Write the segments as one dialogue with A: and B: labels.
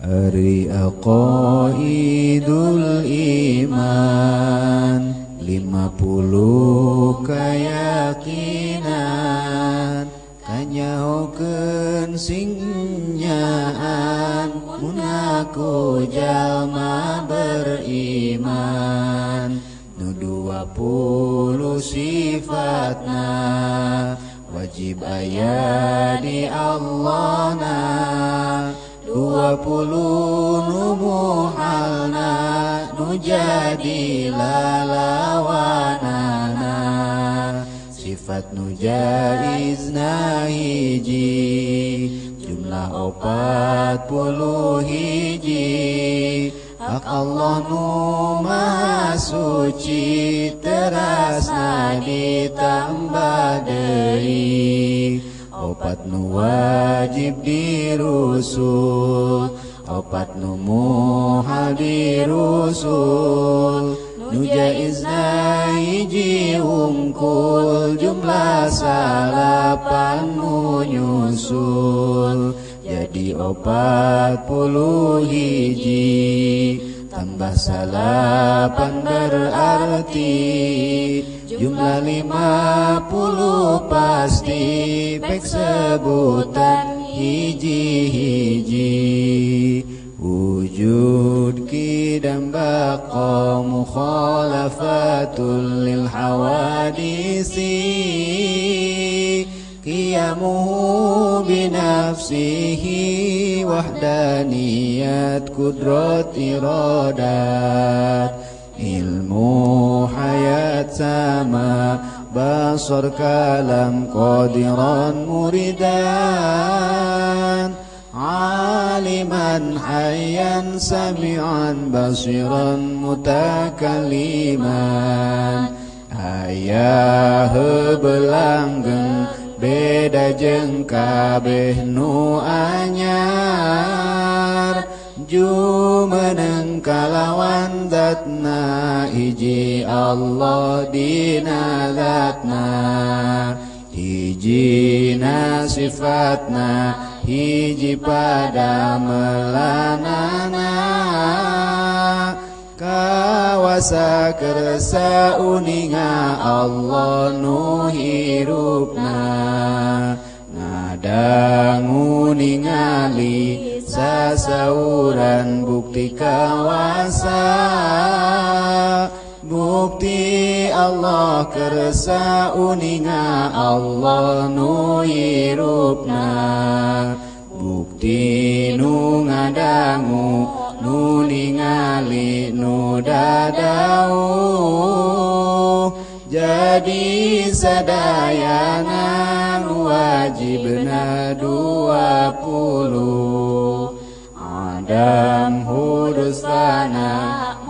A: Ari aqaidul iman 50 keyakinan kanyahokeun singnyaan mun aku jalma beriman nu 20 sifatna wajib aya di Allahna 20 nu muhalna nu jadi lalawanana sifat nu jaizna hiji jumlah 40 hiji hak Allah nu maha suci terasna ditambah deui opat nu wajib dirusul opat nu muhal dirusul nu jaizna hiji hungkul jumlah 8 nu nyusul jadi 40 hiji tambah 8 berarti jumlah 50 pasti pek sebutan hiji-hiji wujud kidam baqa mukhalafatul lil hawadisi qiyamuhu binafsihi wahdaniyat kudrat iradat ilmu hayat sama basar kalam qadiran muridan aliman hayyan sami'an basiran mutakalliman ayah belanggeng beda jeung kabeh nu anyar jumeneng kalawan zatna hiji Allah dina zatna hijina sifatna hiji pada melanana kawasa kersa uninga Allah nu hirupna ngadangu ningali sasauran bukti kawasa bukti Allah kersa uninga Allah nu hirupna bukti nu ngadangu nu ningali nu dadau jadi sadayana nu wajibna 20 adam hudus fana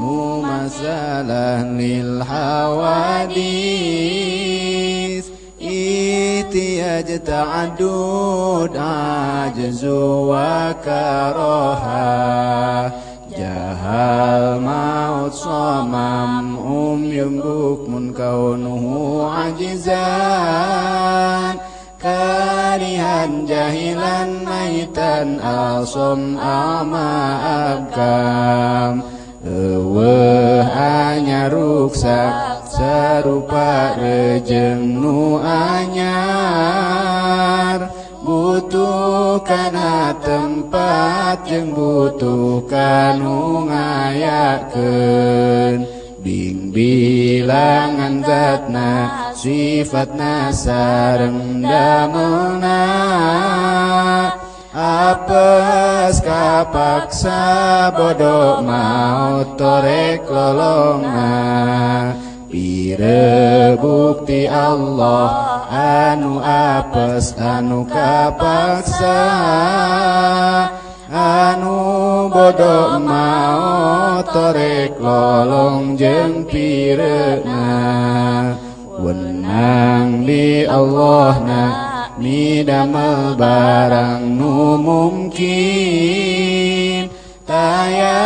A: mu masalah lil hawadis itiyaj ta'addud ajzu wa karaha jahal maut samam umyum bukmun kaunuhu ajizan karihan jahilan maitan asom ama abkam hanya ruksak serupa rejeng nu anyar butuh kana tempat jeung butuh kanu ngayakeun bing bilangan zatna sifatna sareng damelna apes kapaksa bodoh maut torek lolonga pire bukti Allah anu apes anu kapaksa anu bodoh maut torek lolong jeung pireuna wenang di Allahna midamel barang nu mungkin taya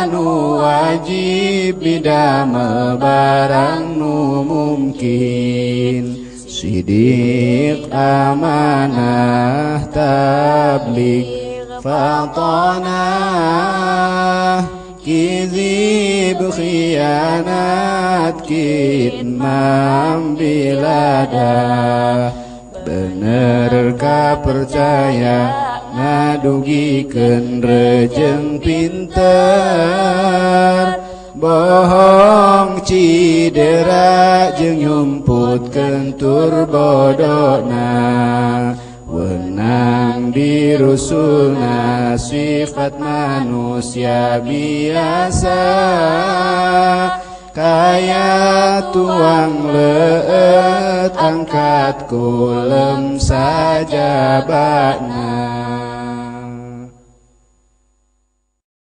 A: anu wajib midamel barang nu mungkin sidik amanah tabligh fatana kizib khianat kitmam bilada bener ka percaya ngadugikeun rejeng pinter bohong cidera jeung nyumputkeun tur bodona wenang dirusulna sifat manusia biasa kaya tuang leut angkat kulem saja bakna